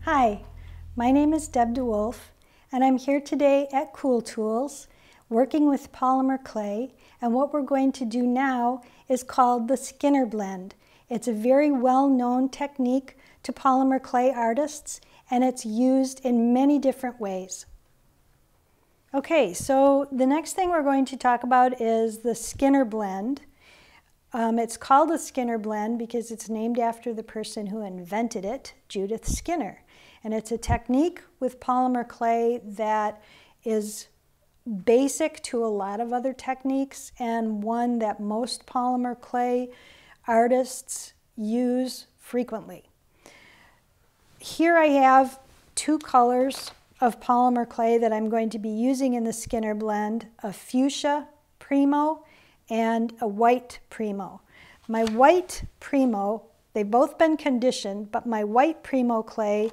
Hi, my name is Deb DeWolff, and I'm here today at Cool Tools working with polymer clay, and what we're going to do now is called the Skinner blend. It's a very well-known technique to polymer clay artists, and it's used in many different ways. Okay, so the next thing we're going to talk about is the Skinner blend. It's called a Skinner blend because it's named after the person who invented it, Judith Skinner. And it's a technique with polymer clay that is basic to a lot of other techniques and one that most polymer clay artists use frequently. Here I have two colors of polymer clay that I'm going to be using in the Skinner blend, a fuchsia Primo and a white Primo. My white Primo, they've both been conditioned, but my white Primo clay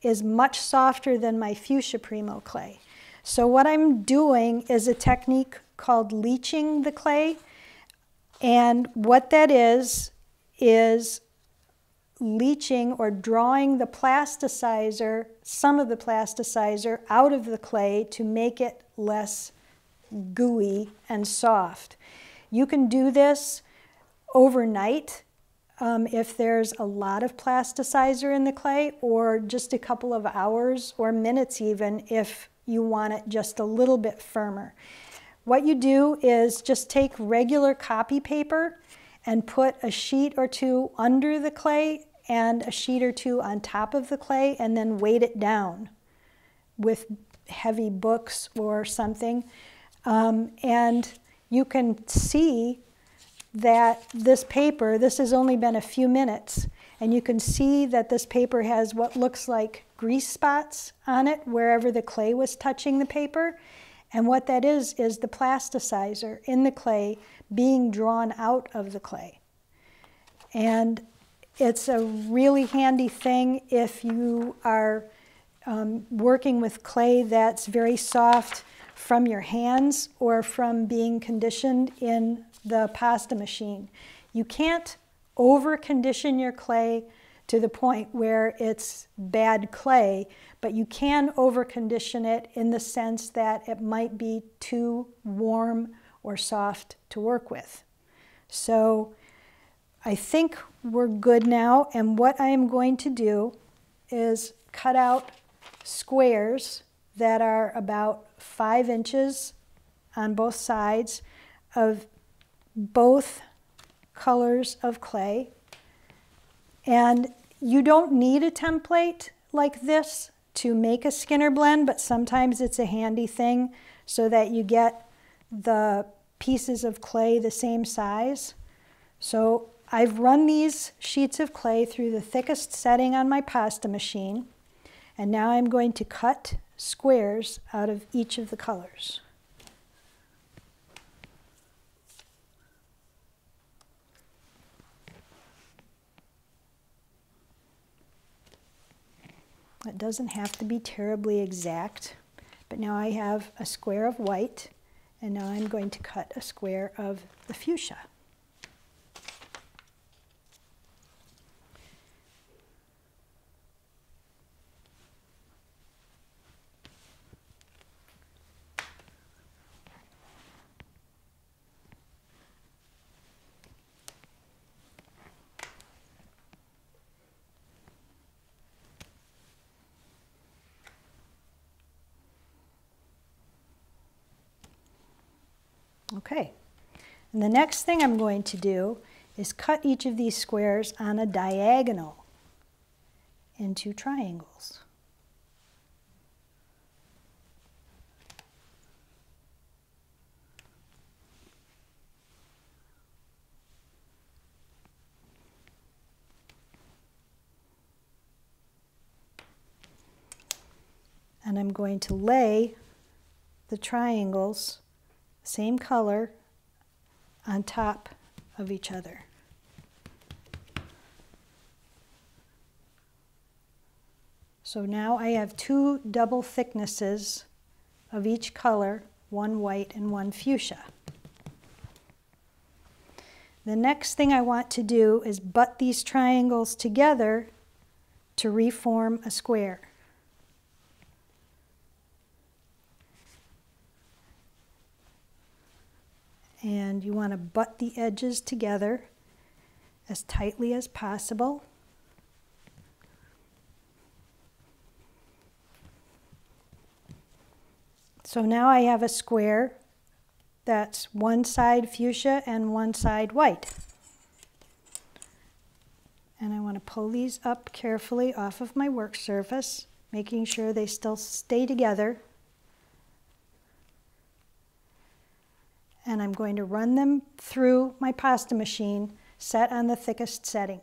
is much softer than my fuchsia Primo clay. So what I'm doing is a technique called leeching the clay, and what that is leeching or drawing the plasticizer, some of the plasticizer out of the clay to make it less gooey and soft. You can do this overnight if there's a lot of plasticizer in the clay, or just a couple of hours or minutes even if you want it just a little bit firmer. What you do is just take regular copy paper and put a sheet or two under the clay and a sheet or two on top of the clay, and then weight it down with heavy books or something. And you can see that this paper, this has only been a few minutes, and you can see that this paper has what looks like grease spots on it wherever the clay was touching the paper. And what that is the plasticizer in the clay being drawn out of the clay. And it's a really handy thing if you are working with clay that's very soft from your hands or from being conditioned in the pasta machine. You can't over-condition your clay to the point where it's bad clay, but you can over-condition it in the sense that it might be too warm or soft to work with. So I think we're good now, and what I am going to do is cut out squares that are about 5 inches on both sides of both colors of clay. And you don't need a template like this to make a Skinner blend, but sometimes it's a handy thing so that you get the pieces of clay the same size. So I've run these sheets of clay through the thickest setting on my pasta machine, and now I'm going to cut squares out of each of the colors. It doesn't have to be terribly exact, but now I have a square of white, and now I'm going to cut a square of the fuchsia. Okay, and the next thing I'm going to do is cut each of these squares on a diagonal into triangles. And I'm going to lay the triangles, same color, on top of each other. So now I have two double thicknesses of each color, one white and one fuchsia. The next thing I want to do is butt these triangles together to reform a square. And you want to butt the edges together as tightly as possible. So now I have a square that's one side fuchsia and one side white. And I want to pull these up carefully off of my work surface, making sure they still stay together. And I'm going to run them through my pasta machine set on the thickest setting.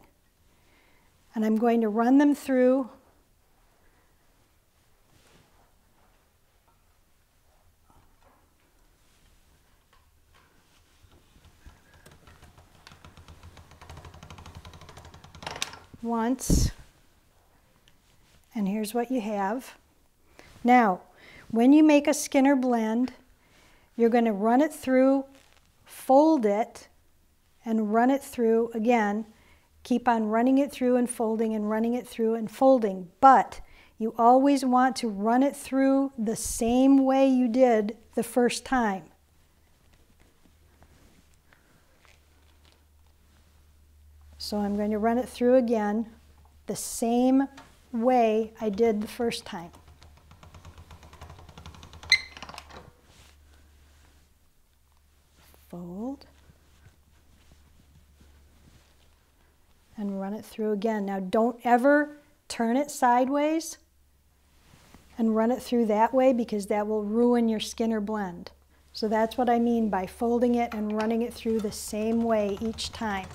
And I'm going to run them through once, and here's what you have. Now, when you make a Skinner blend, you're going to run it through, fold it, and run it through again. Keep on running it through and folding and running it through and folding. But you always want to run it through the same way you did the first time. So I'm going to run it through again the same way I did the first time. Fold, and run it through again. Now don't ever turn it sideways and run it through that way, because that will ruin your Skinner blend. So that's what I mean by folding it and running it through the same way each time.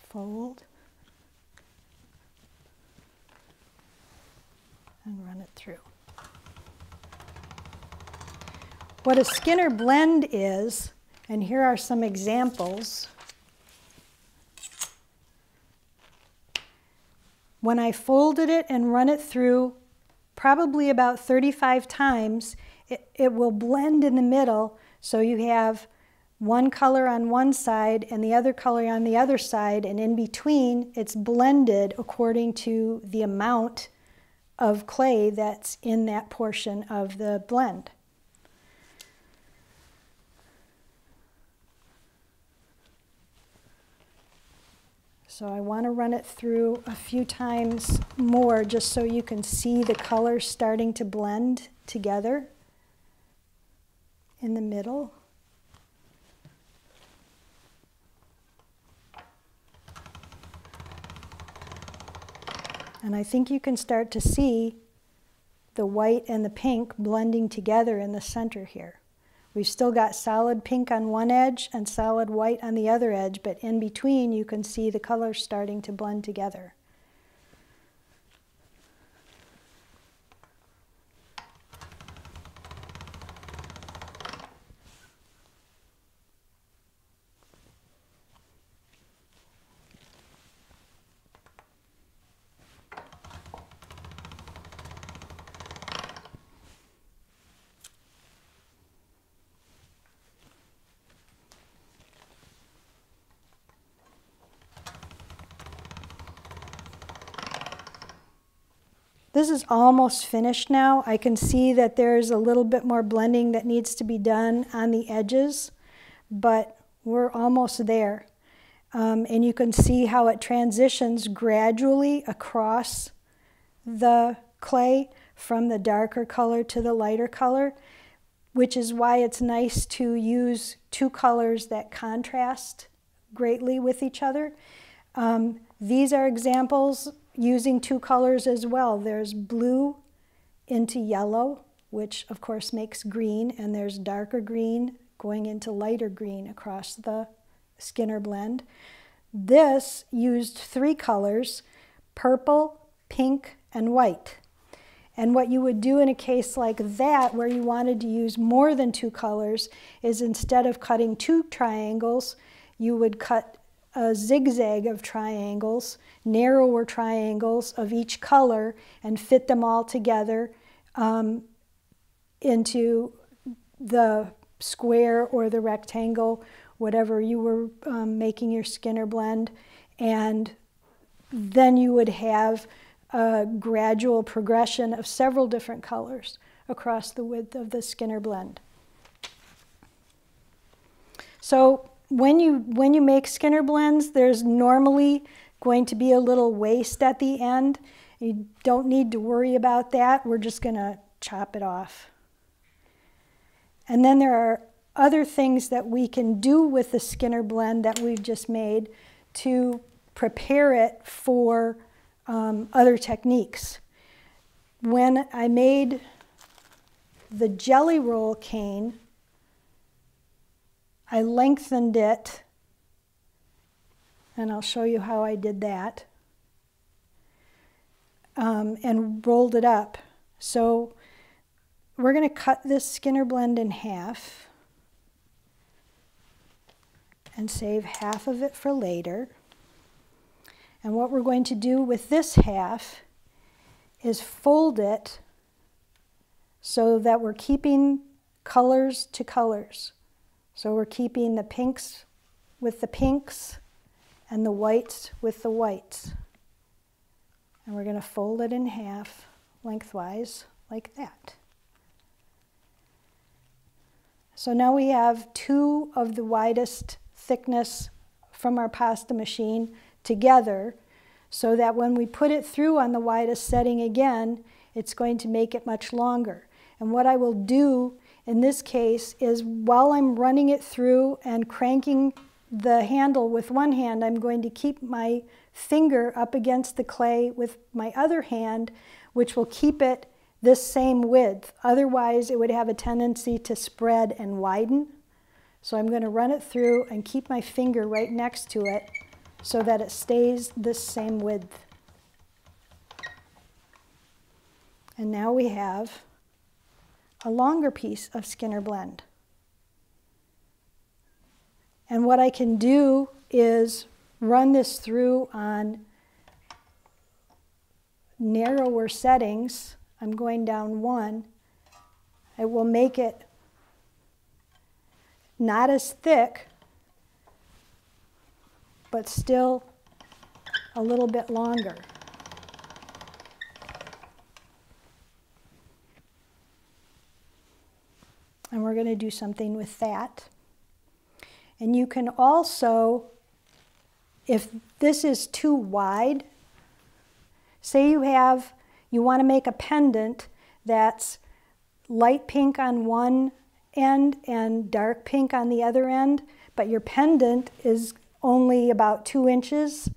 Fold and run it through. What a Skinner blend is, and here are some examples. When I folded it and run it through probably about 35 times, it will blend in the middle, so you have one color on one side and the other color on the other side, and in between it's blended according to the amount of clay that's in that portion of the blend. So I want to run it through a few times more just so you can see the colors starting to blend together in the middle. And I think you can start to see the white and the pink blending together in the center here. We've still got solid pink on one edge and solid white on the other edge, but in between you can see the colors starting to blend together. This is almost finished now. I can see that there's a little bit more blending that needs to be done on the edges, but we're almost there. And you can see how it transitions gradually across the clay from the darker color to the lighter color, which is why it's nice to use two colors that contrast greatly with each other. These are examples using two colors as well. There's blue into yellow, which of course makes green, and there's darker green going into lighter green across the Skinner blend. This used three colors: purple, pink, and white. And what you would do in a case like that, where you wanted to use more than two colors, is instead of cutting two triangles, you would cut a zigzag of triangles, narrower triangles of each color, and fit them all together into the square or the rectangle, whatever you were making your Skinner blend. And then you would have a gradual progression of several different colors across the width of the Skinner blend. So when you make Skinner blends, there's normally going to be a little waste at the end. You don't need to worry about that. We're just going to chop it off. And then there are other things that we can do with the Skinner blend that we've just made to prepare it for other techniques. When I made the jelly roll cane, I lengthened it, and I'll show you how I did that, and rolled it up. So we're going to cut this Skinner blend in half and save half of it for later. And what we're going to do with this half is fold it so that we're keeping colors to colors. So we're keeping the pinks with the pinks and the whites with the whites. And we're going to fold it in half lengthwise like that. So now we have two of the widest thickness from our pasta machine together, so that when we put it through on the widest setting again, it's going to make it much longer. And what I will do in this case is, while I'm running it through and cranking the handle with one hand, I'm going to keep my finger up against the clay with my other hand, which will keep it this same width. Otherwise, it would have a tendency to spread and widen. So I'm going to run it through and keep my finger right next to it so that it stays this same width. And now we have a longer piece of Skinner blend. And what I can do is run this through on narrower settings. I'm going down one. It will make it not as thick, but still a little bit longer. And we're going to do something with that. And you can also, if this is too wide, say you want to make a pendant that's light pink on one end and dark pink on the other end, but your pendant is only about 2 inches,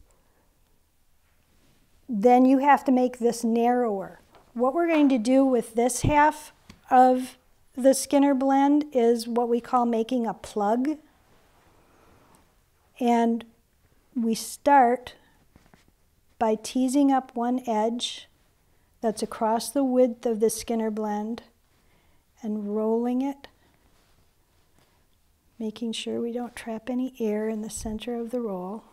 then you have to make this narrower. What we're going to do with this half of the Skinner blend is what we call making a plug. And we start by teasing up one edge that's across the width of the Skinner blend and rolling it, making sure we don't trap any air in the center of the roll.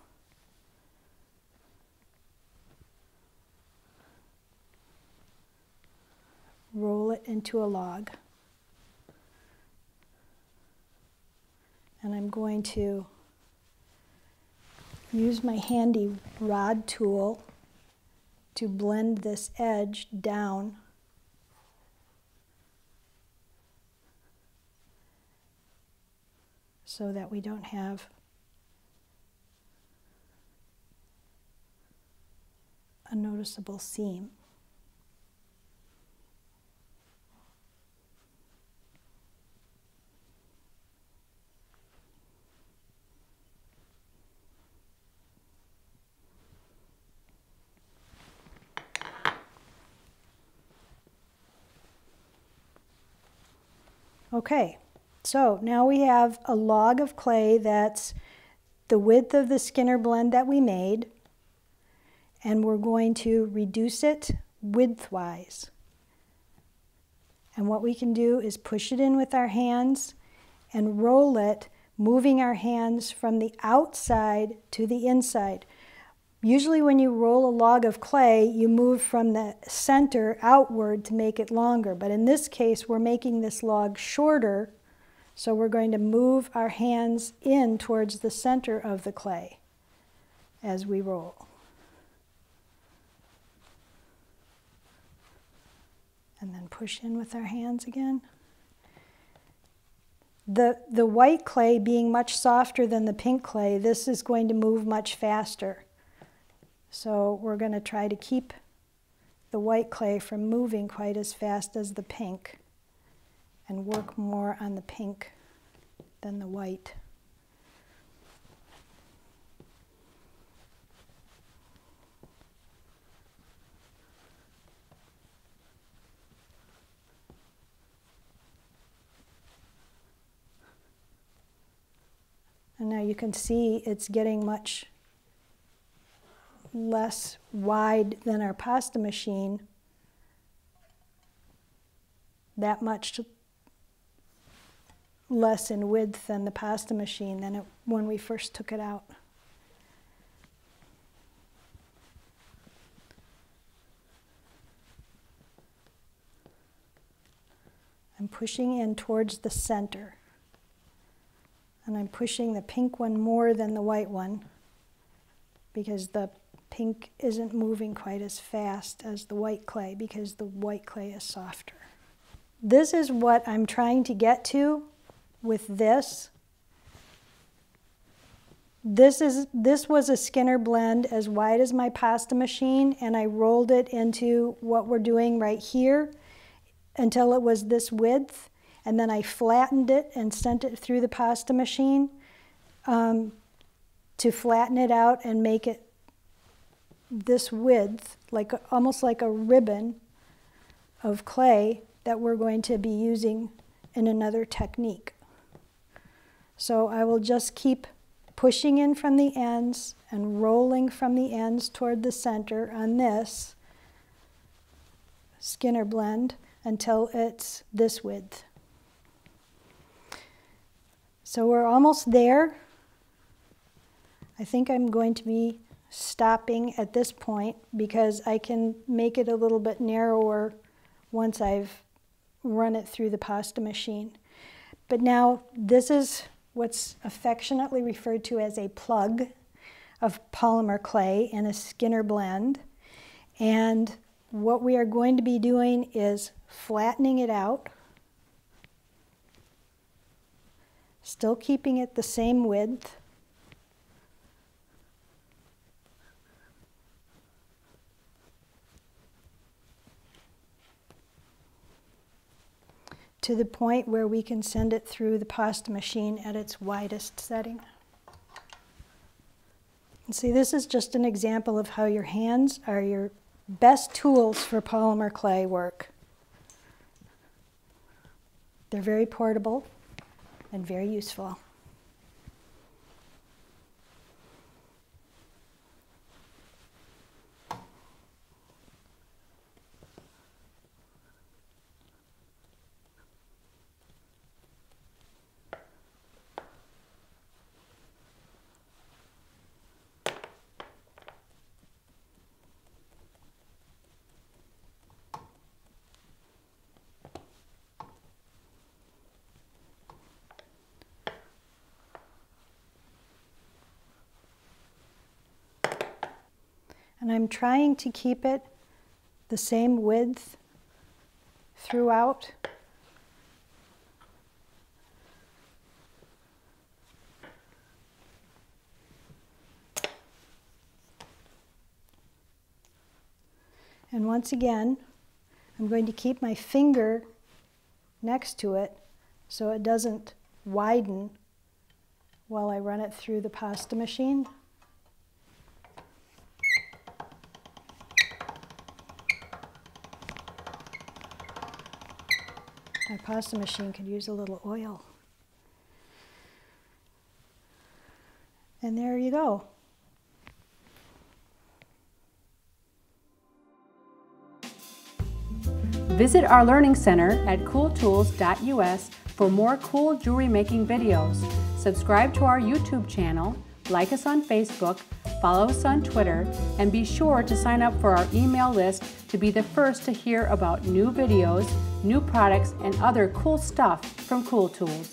Roll it into a log. And I'm going to use my handy rod tool to blend this edge down so that we don't have a noticeable seam. Okay, so now we have a log of clay that's the width of the Skinner blend that we made, and we're going to reduce it widthwise. And what we can do is push it in with our hands and roll it moving our hands from the outside to the inside. Usually when you roll a log of clay, you move from the center outward to make it longer. But in this case, we're making this log shorter, so we're going to move our hands in towards the center of the clay as we roll. And then push in with our hands again. The white clay being much softer than the pink clay, this is going to move much faster. So we're going to try to keep the white clay from moving quite as fast as the pink and work more on the pink than the white. And now you can see it's getting much less wide than our pasta machine, that much less in width than the pasta machine than when we first took it out. I'm pushing in towards the center, and I'm pushing the pink one more than the white one because the pink isn't moving quite as fast as the white clay because the white clay is softer. This is what I'm trying to get to with this. This was a Skinner blend as wide as my pasta machine, and I rolled it into what we're doing right here until it was this width, and then I flattened it and sent it through the pasta machine to flatten it out and make it this width, almost like a ribbon of clay that we're going to be using in another technique. So I will just keep pushing in from the ends and rolling from the ends toward the center on this Skinner blend until it's this width. So we're almost there. I think I'm going to be stopping at this point because I can make it a little bit narrower once I've run it through the pasta machine. But now this is what's affectionately referred to as a plug of polymer clay in a Skinner blend. And what we are going to be doing is flattening it out, still keeping it the same width. To the point where we can send it through the pasta machine at its widest setting. And see, this is just an example of how your hands are your best tools for polymer clay work. They're very portable and very useful. And I'm trying to keep it the same width throughout. And once again, I'm going to keep my finger next to it so it doesn't widen while I run it through the pasta machine. My pasta machine could use a little oil. And there you go. Visit our Learning Center at cooltools.us for more cool jewelry making videos. Subscribe to our YouTube channel, like us on Facebook, follow us on Twitter, and be sure to sign up for our email list to be the first to hear about new videos, new products, and other cool stuff from Cool Tools.